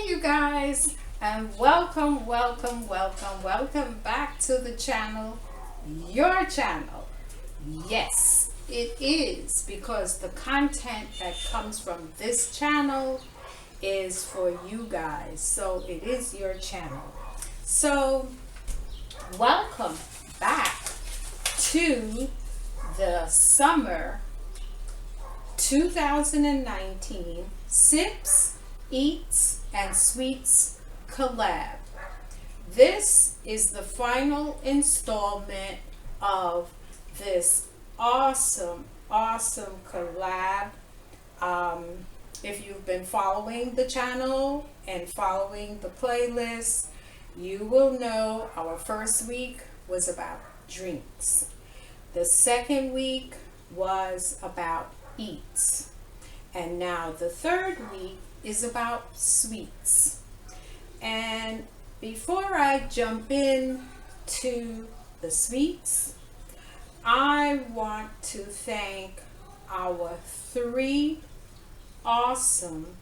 You guys, and welcome back to the channel, your channel. Yes, it is, because the content that comes from this channel is for you guys, so it is your channel. So welcome back to the summer 2019 Sips, Eats, and Sweets collab. This is the final installment of this awesome collab. If you've been following the channel and following the playlist, you will know our first week was about drinks. The second week was about eats. And now the third week is about sweets. And before I jump in to the sweets, I want to thank our three awesome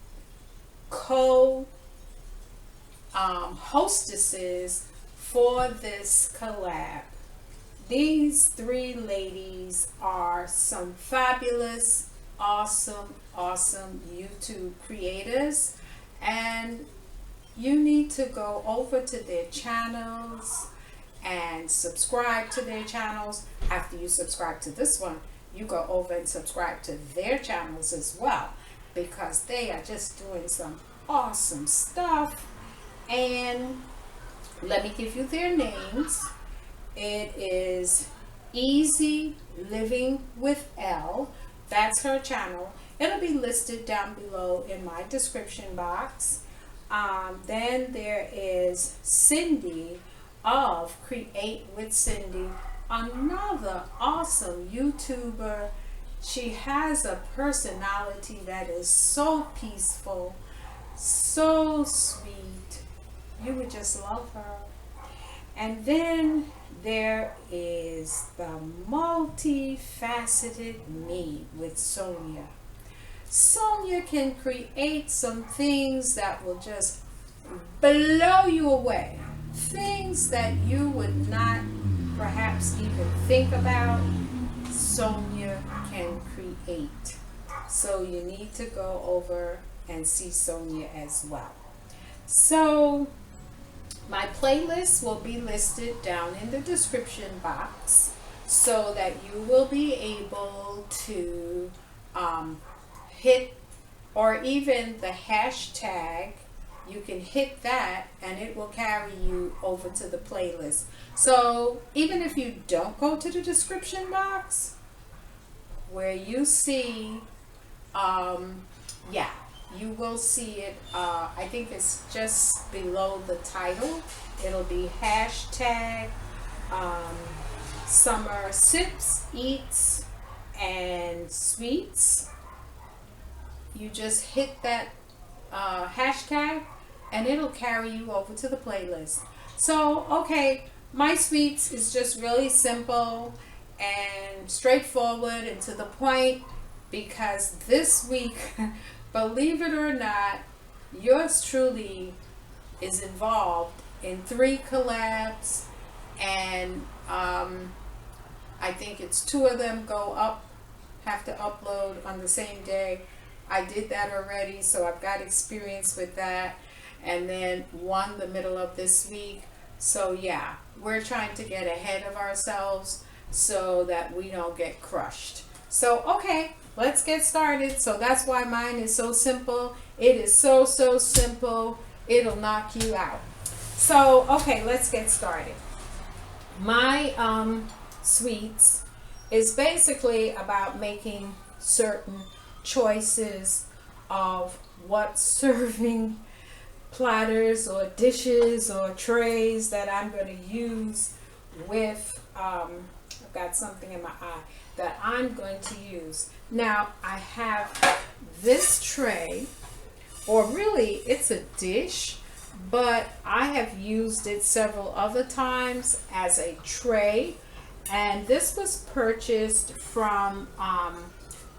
hostesses for this collab. These three ladies are some fabulous, awesome YouTube creators, and you need to go over to their channels and subscribe to their channels. After you subscribe to this one, you go over and subscribe to their channels as well, because they are just doing some awesome stuff. And let me give you their names. It is Easy Living with Elle. That's her channel. It'll be listed down below in my description box. Then there is Cindy of Create with Cindy, another awesome YouTuber. She has a personality that is so peaceful, so sweet. You would just love her. And then there is the MultifacetedMe with Sonia. Sonia can create some things that will just blow you away. Things that you would not perhaps even think about, Sonia can create. So you need to go over and see Sonia as well. So my playlist will be listed down in the description box, so that you will be able to hit, or even the hashtag, you can hit that and it will carry you over to the playlist. So even if you don't go to the description box, where you see, you will see it. I think it's just below the title. It'll be hashtag summer sips, eats, and sweets. You just hit that hashtag and it'll carry you over to the playlist. So okay, my sweets is just really simple and straightforward and to the point, because this week, believe it or not, yours truly is involved in 3 collabs, and I think it's 2 of them have to upload on the same day. I did that already, so I've got experience with that. And then 1 the middle of this week. So yeah, we're trying to get ahead of ourselves so that we don't get crushed. So okay, let's get started. So that's why mine is so simple. It is so simple, it'll knock you out. So okay, let's get started. My sweets is basically about making certain choices of what serving platters or dishes or trays that I'm going to use with I've got something in my eye that I'm going to use. Now I have this tray, or really it's a dish, but I have used it several other times as a tray, and this was purchased from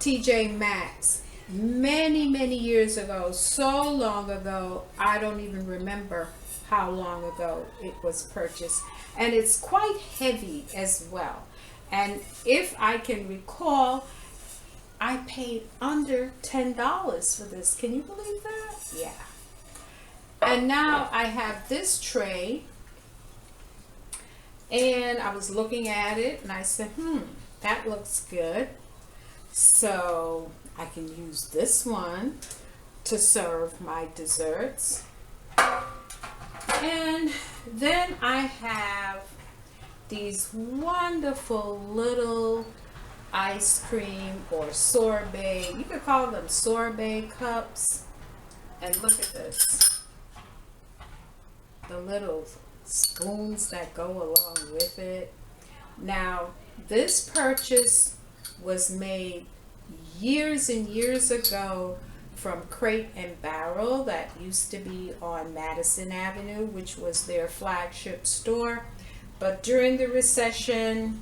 TJ Maxx. many years ago, so long ago, I don't even remember how long ago it was purchased. And it's quite heavy as well. And if I can recall, I paid under $10 for this. Can you believe that? Yeah. And now I have this tray, and I was looking at it and I said, that looks good. So I can use this one to serve my desserts. And then I have these wonderful little ice cream or sorbet, you could call them sorbet cups. And look at this, the little spoons that go along with it. Now, this purchase was made years and years ago from Crate and Barrel that used to be on Madison Avenue, which was their flagship store. But during the recession,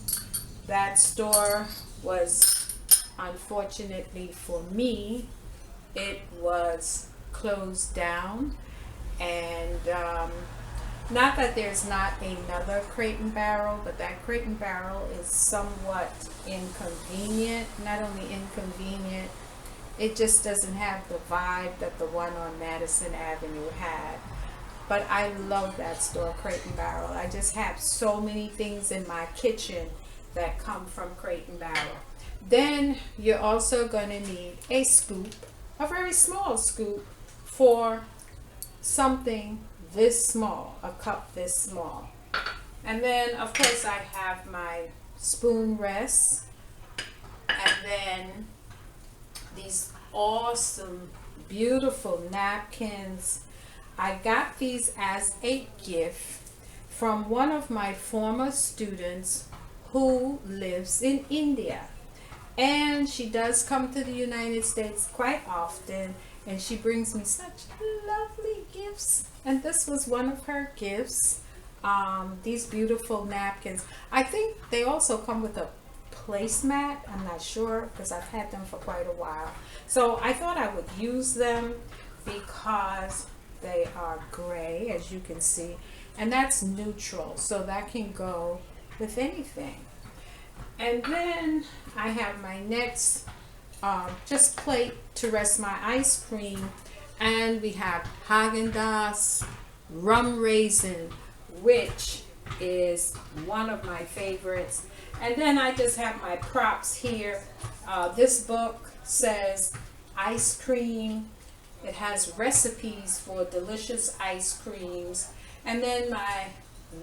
that store was, unfortunately for me, it was closed down. And not that there's not another Crate and Barrel, but that Crate and Barrel is somewhat inconvenient. Not only inconvenient, it just doesn't have the vibe that the one on Madison Avenue had. But I love that store, Crate and Barrel. I just have so many things in my kitchen that come from Crate and Barrel. Then you're also going to need a scoop, a very small scoop, for something this small, a cup this small. And then of course I have my spoon rests, and then these awesome beautiful napkins. I got these as a gift from one of my former students who lives in India, and she does come to the United States quite often, and she brings me such lovely gifts, and this was one of her gifts. These beautiful napkins. I think they also come with a placemat. I'm not sure because I've had them for quite a while. So I thought I would use them because they are gray, as you can see, and that's neutral, so that can go with anything. And then I have my next just plate to rest my ice cream, and we have Haagen-Dazs rum raisin, which is one of my favorites. And then I just have my props here. This book says ice cream. It has recipes for delicious ice creams. And then my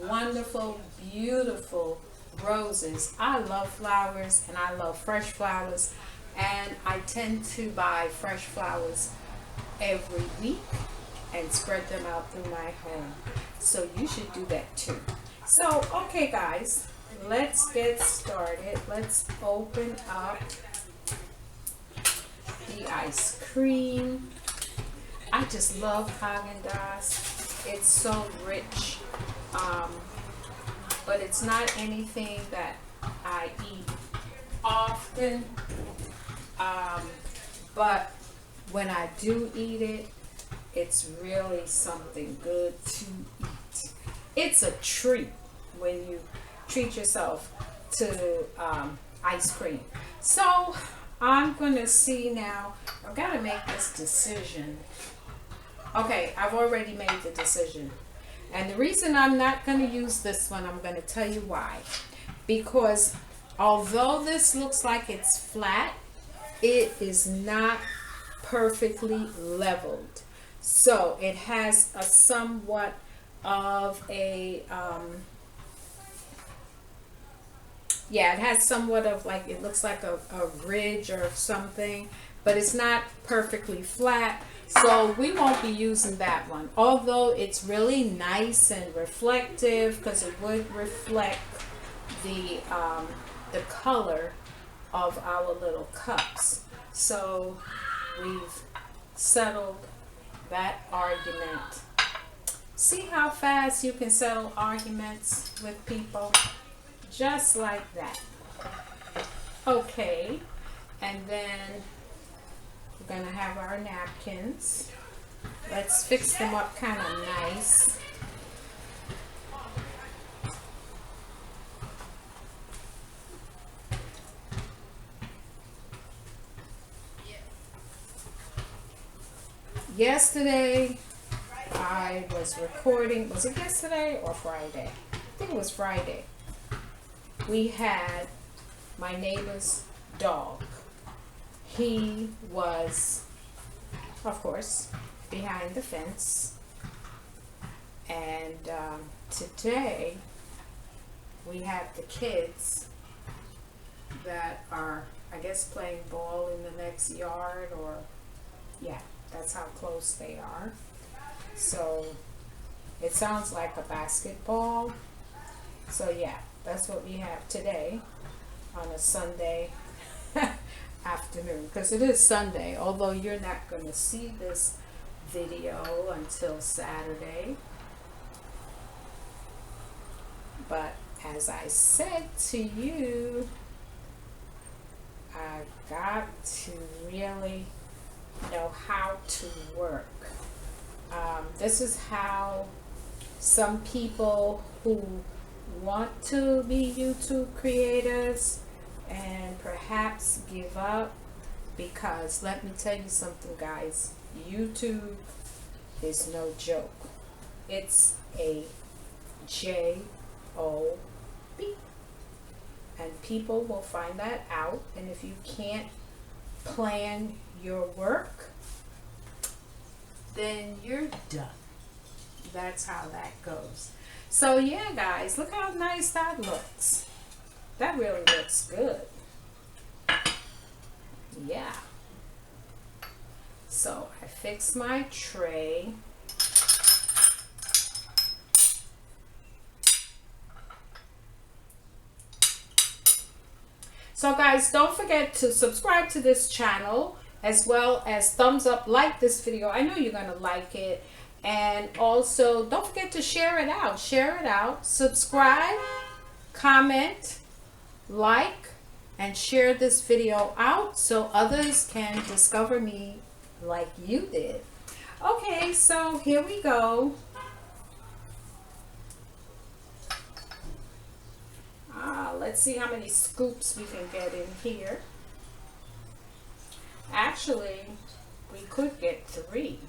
wonderful, beautiful roses. I love flowers, and I love fresh flowers, and I tend to buy fresh flowers every week and spread them out through my home. So you should do that too. So, okay guys, let's get started. Let's open up the ice cream. I just love Haagen-Dazs. It's so rich, but it's not anything that I eat often, but when I do eat it, it's really something good to eat. It's a treat when you treat yourself to ice cream. So I'm gonna see now. I've got to make this decision. Okay, I've already made the decision, and the reason I'm not going to use this one, I'm going to tell you why. Because although this looks like it's flat, it is not perfectly leveled. So it has a somewhat of a it has somewhat of, like, it looks like a ridge or something, but it's not perfectly flat. So we won't be using that one, although it's really nice and reflective, because it would reflect the color of our little cups. So we've settled that argument. See how fast you can settle arguments with people? Just like that. Okay, and then gonna have our napkins. Let's fix them up kind of nice. Yesterday, I was recording. Was it yesterday or Friday? I think it was Friday. We had my neighbor's dog. He was, of course, behind the fence. And today, we have the kids that are, I guess, playing ball in the next yard, or, yeah, that's how close they are. So it sounds like a basketball. So yeah, that's what we have today on a Sunday afternoon, because it is Sunday, although you're not going to see this video until Saturday. But as I said to you, I got to really know how to work. This is how some people who want to be YouTube creators and perhaps give up, because let me tell you something, guys, YouTube is no joke. It's a job, and people will find that out. And if you can't plan your work, then you're done. That's how that goes. So yeah, guys, look how nice that looks. That really looks good. Yeah. So I fixed my tray. So guys, don't forget to subscribe to this channel, as well as thumbs up, like this video. I know you're gonna like it. And also don't forget to share it out, subscribe, comment, like, and share this video out so others can discover me like you did. Okay, so here we go. Let's see how many scoops we can get in here. Actually, we could get 3.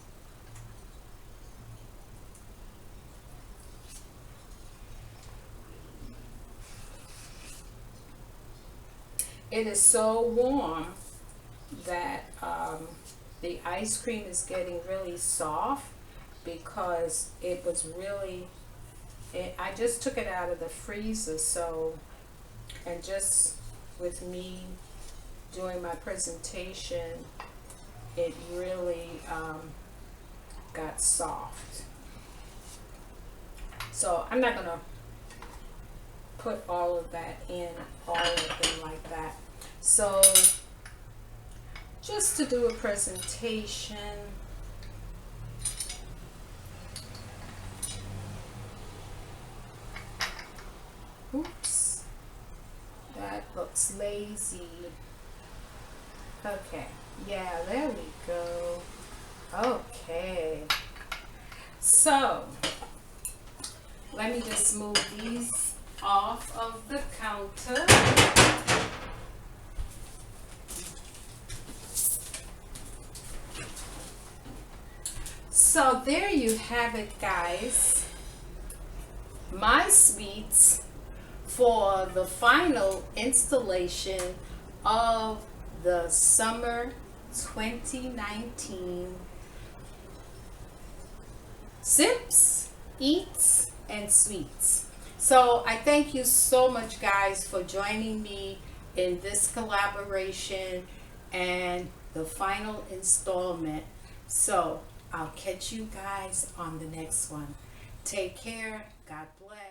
It is so warm that the ice cream is getting really soft, because it was really, I just took it out of the freezer. So, and just with me doing my presentation, it really got soft. So I'm not gonna put all of that in, all of them like that. So just to do a presentation, oops, that looks lazy. Okay, yeah, there we go. Okay, so let me just move these off of the counter. So there you have it, guys. My sweets for the final installation of the summer 2019 Sips, Eats, and Sweets. So I thank you so much, guys, for joining me in this collaboration and the final installment. So I'll catch you guys on the next one. Take care. God bless.